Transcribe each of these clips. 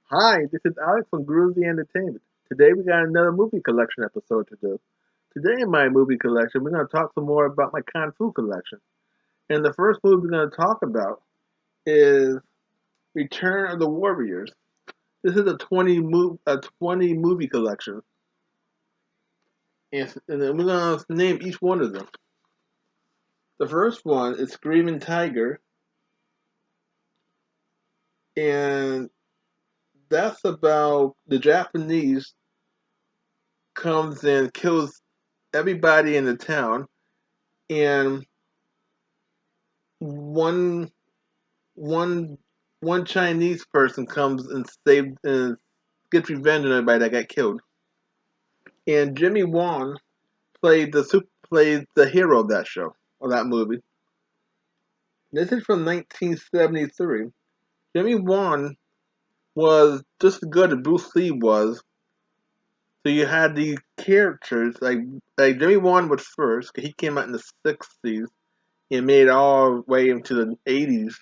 Hi, this is Alex from Groovy Entertainment. Today we got another movie collection episode to do. Today in my movie collection, we're going to talk some more about my Kung Fu collection. And the first movie we're going to talk about is Return of the Warriors. This is a 20 movie collection. And then we're going to name each one of them. The first one is Screaming Tiger. And that's about the Japanese comes and kills everybody in the town. And one one one Chinese person comes and saves and gets revenge on everybody that got killed. And Jimmy Wong played the hero of that show of that movie. This is from 1973. Jimmy Wong was just as good as Bruce Lee was. So you had these characters like Jimmy Wong was first. 'Cause he came out in the '60s and made it all the way into the '80s.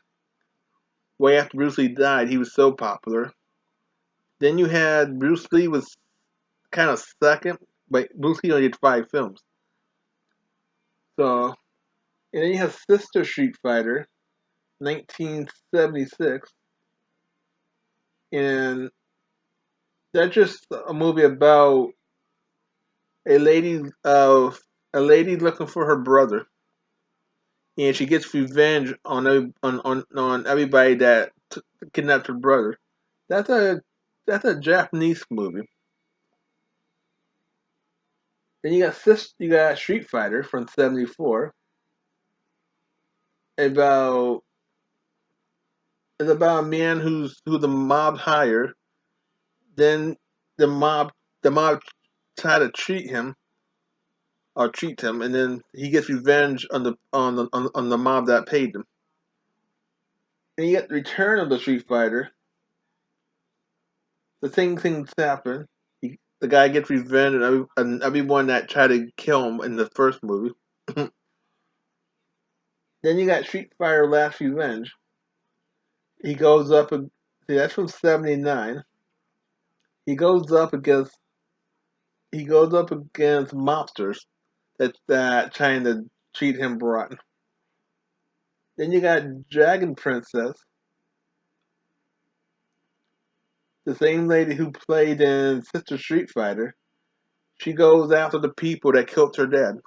Way after Bruce Lee died, he was so popular. Then you had Bruce Lee was kind of second, but Bruce Lee only did 5 films. So, and then you have Sister Street Fighter, 1976, and that's just a movie about a lady of a lady looking for her brother, and she gets revenge on everybody that kidnapped her brother. That's a that's a Japanese movie. Then you got Street Fighter from '74 about it's about a man who the mob hired. Then the mob the mob try to treat him, and then he gets revenge on the mob that paid him. And you get the Return of the Street Fighter. The same things happen. The guy gets revenge and everyone that tried to kill him in the first movie. Then you got Street Fighter Last Revenge. He goes up. See, that's from '79. He goes up against he goes up against mobsters that trying to treat him rotten. Then you got Dragon Princess, the same lady who played in Sister Street Fighter. She goes after the people that killed her dad.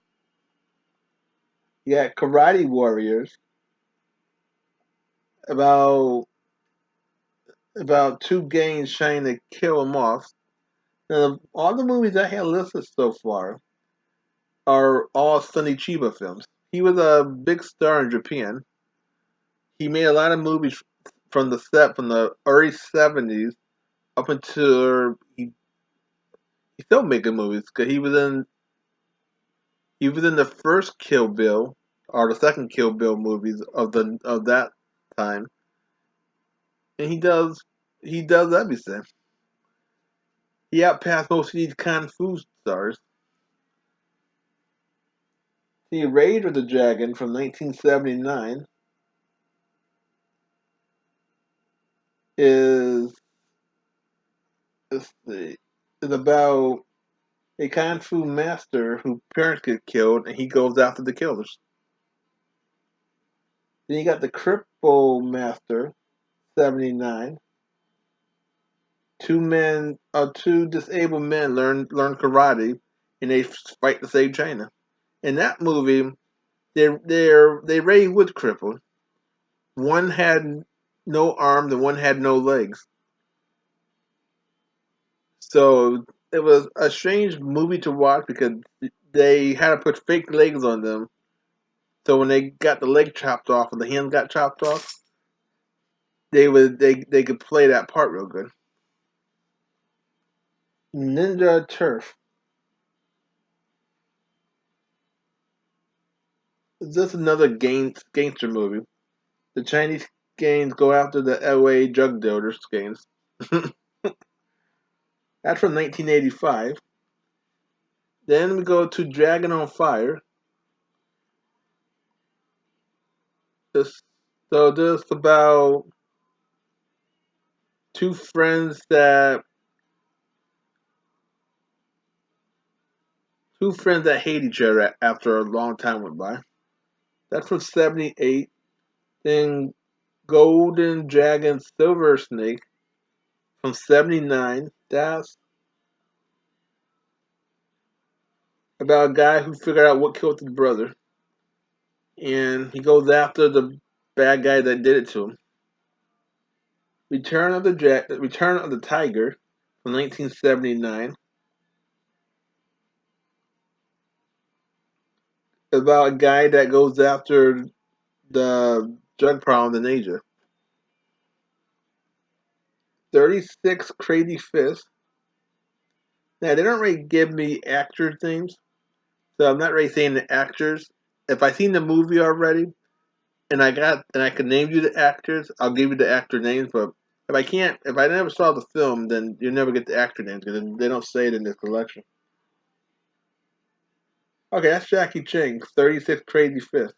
You got Karate Warriors, about about two gangs trying to kill him off. Now, all the movies I have listed so far are all Sonny Chiba films. He was a big star in Japan. He made a lot of movies from the early '70s up until he still making movies because he was in the first Kill Bill or the second Kill Bill movies of that time, and he does everything. He outpassed most of these kung fu stars. The Raid of the Dragon from 1979 is let's see, is about a kung fu master whose parents get killed and he goes after the killers. Then you got the Cripple Master, '79. Two disabled men learn karate, and they fight to save China. In that movie, they raised with crippled. One had no arms and one had no legs. So it was a strange movie to watch because they had to put fake legs on them. So when they got the leg chopped off and the hand got chopped off, they could play that part real good. Ninja Turf. Is this another gangster movie? The Chinese gangs go after the LA drug dealers gangs. That's from 1985. Then we go to Dragon on Fire. This this about two friends that hate each other after a long time went by. That's from '78. Then Golden Dragon Silver Snake from '79. That's about a guy who figured out what killed his brother, and he goes after the bad guy that did it to him. Return of the Tiger from 1979, about a guy that goes after the drug problem in Asia. 36 Crazy Fists. Now they don't really give me actor names, so I'm not really saying the actors. If I seen the movie already and I can name you the actors, I'll give you the actor names. But if I never saw the film, then you never get the actor names because they don't say it in this collection. Okay, that's Jackie Chan, 36 Crazy Fists,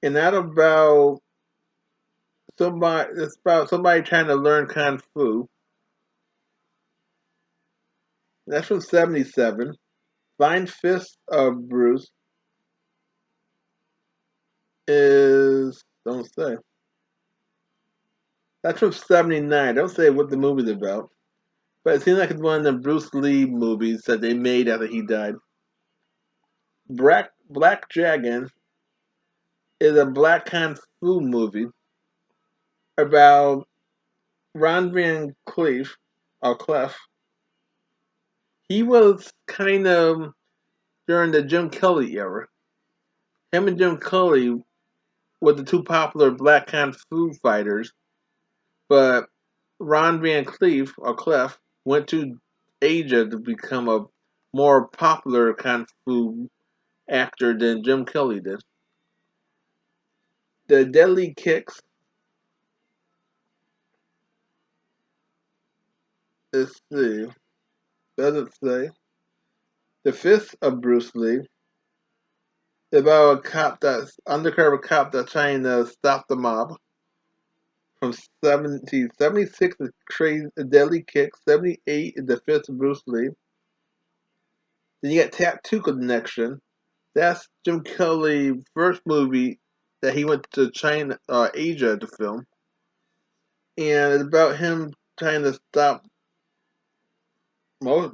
and that about somebody. It's about somebody trying to learn kung fu. That's from '77. Fine Fist of Bruce is don't say. That's from '79. Don't say what the movie's about. But it seems like it's one of the Bruce Lee movies that they made after he died. Black Dragon is a black kung fu movie about Ron Van Cleef or Clef. He was kind of during the Jim Kelly era. Him and Jim Kelly were the two popular black kung fu fighters, but Ron Van Cleef or Clef went to Asia to become a more popular kung fu actor than Jim Kelly did. The Deadly Kicks, let's see, doesn't say. The Fist of Bruce Lee is about a undercover cop that's trying to stop the mob. From 76 is Crazy Deadly Kicks, 78 is The Fist of Bruce Lee. Then you got Tattoo Connection. That's Jim Kelly's first movie that he went to China, Asia to film, and it's about him trying to stop most,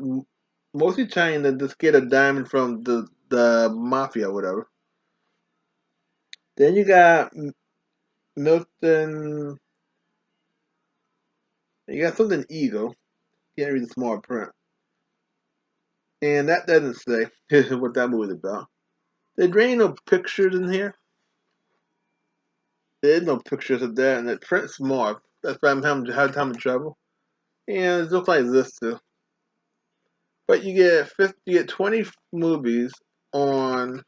mostly trying to just get a diamond from the mafia, or whatever. Then you got Milton. You got something Eagle. Can't read the small print, and that doesn't say what that movie's about. There ain't no pictures in here. There's no pictures of that, and the print's small. That's why I'm having trouble. And it looks like this too. But you get 20 movies on.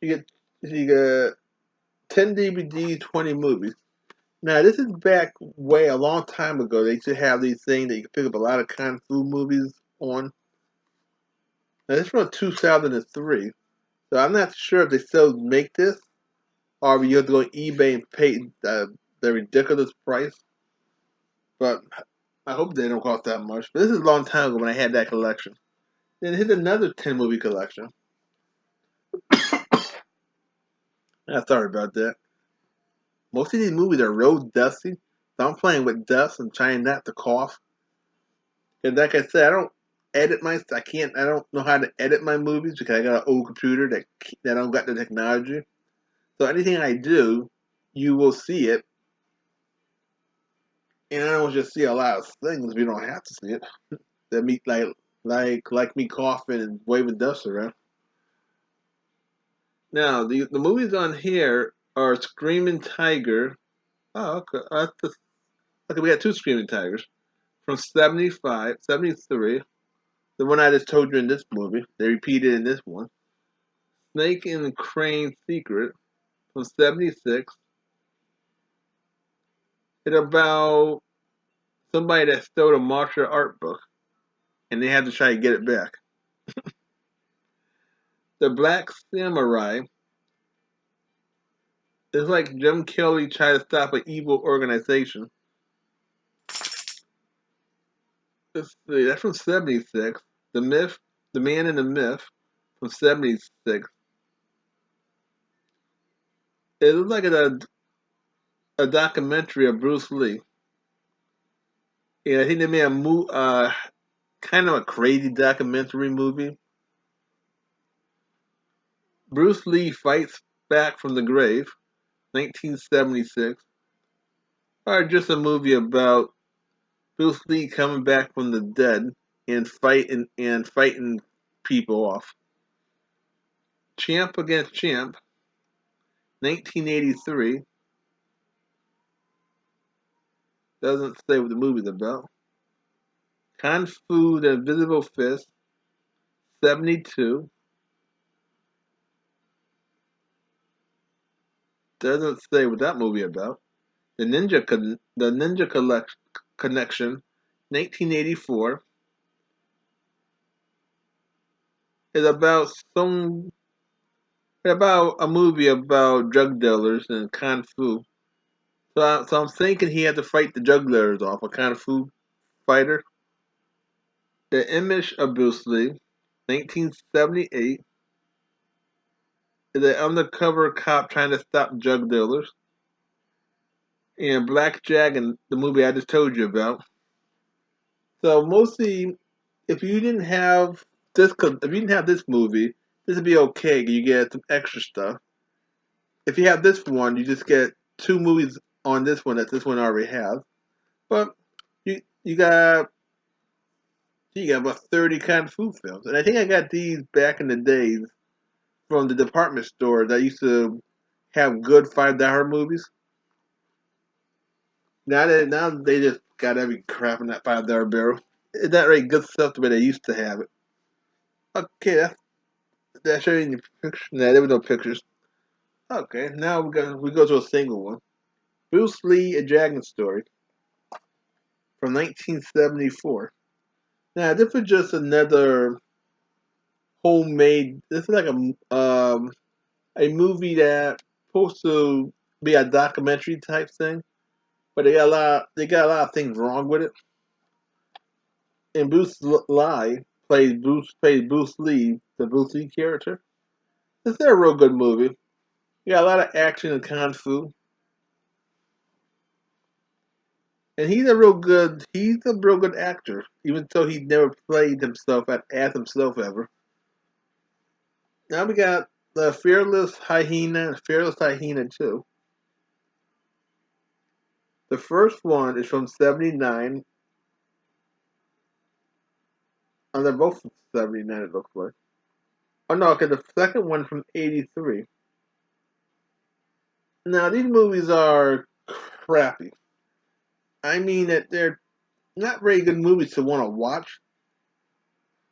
You get 10 DVDs, 20 movies. Now this is back way a long time ago. They used to have these things that you could pick up a lot of kung fu movies on. Now this is from 2003, so I'm not sure if they still make this or if you have to go on eBay and pay the ridiculous price. But I hope they don't cost that much. But this is a long time ago when I had that collection. Then here's another 10 movie collection. Sorry about that. Most of these movies are real dusty, so I'm playing with dust and trying not to cough. And like I said, I don't know how to edit my movies because I got an old computer that don't got the technology. So anything I do, you will see it, and I don't just see a lot of things. We don't have to see it. That me like me coughing and waving dust around. Now the movies on here are Screaming Tiger. Oh, okay. Okay, we got two Screaming Tigers from 75, 73. The one I just told you in this movie. They repeated in this one. Snake and Crane Secret from '76. It's about somebody that stole a martial art book and they had to try to get it back. The Black Samurai It's like Jim Kelly tried to stop an evil organization. Let's see, that's from '76. The Myth, The Man in the Myth, from '76. It looks like a documentary of Bruce Lee. Yeah, I think they made kind of a crazy documentary movie. Bruce Lee Fights Back from the Grave, 1976. Or just a movie about Bruce Lee coming back from the dead and fighting people off. Champ Against Champ, 1983. Doesn't say what the movie's about. Kung Fu The Invisible Fist, 72. Doesn't say what that movie about. The Ninja Connection, 1984, is about a movie about drug dealers and kung fu. So I'm thinking he had to fight the drug dealers off, a kung fu fighter. The Image of Bruce Lee, 1978, is an undercover cop trying to stop drug dealers. And Black Dragon, the movie I just told you about. So mostly, if you didn't have this movie, this would be okay. You get some extra stuff. If you have this one, you just get two movies on this one that this one already has. But you got about 30 kung fu films, and I think I got these back in the days from the department store that used to have good $5 movies. Now they just got every crap in that $5 barrel. It's not really good stuff the way they used to have it. Okay, that's showing you pictures. Nah, there were no pictures. Okay, now we go to a single one. Bruce Lee, A Dragon Story, from 1974. Now this was just another homemade. This is like a movie that supposed to be a documentary type thing, but they got a lot of things wrong with it. And Lee plays Bruce Lee, the Bruce Lee character. This is a real good movie. You got a lot of action and kung fu, and he's a real good actor, even though he never played himself as himself ever. Now we got the Fearless Hyena 2. The first one is from '79, and they're both from '79. It looks like. Oh no, okay, the second one from '83. Now these movies are crappy. I mean that they're not very good movies to want to watch.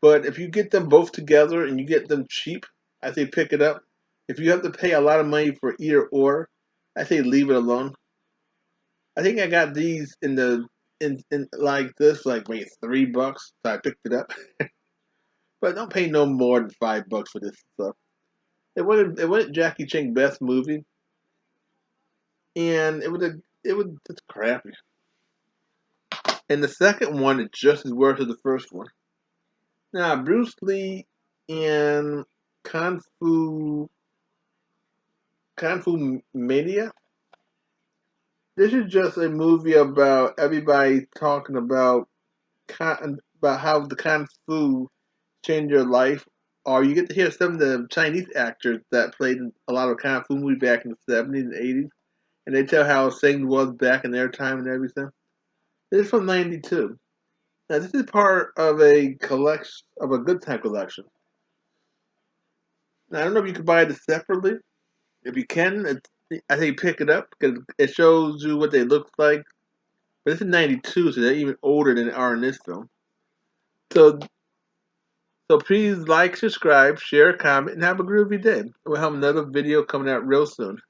But if you get them both together and you get them cheap, I say pick it up. If you have to pay a lot of money for either or, I say leave it alone. I think I got these in like this like maybe $3, so I picked it up. But don't pay no more than $5 for this stuff. It wasn't Jackie Chan's best movie, and it was just crappy. And the second one is just as worse as the first one. Now Bruce Lee and Kung Fu Kung Fu Mania. This is just a movie about everybody talking about how the Kung Fu changed your life. Or you get to hear some of the Chinese actors that played in a lot of Kung Fu movies back in the '70s and '80s, and they tell how things was back in their time and everything. This is from '92. Now this is part of a collection of a good time collection. Now I don't know if you can buy this separately. If you can, I think pick it up because it shows you what they look like. But this is '92, so they're even older than they are in this film. So, so please like, subscribe, share, comment, and have a groovy day. We'll have another video coming out real soon.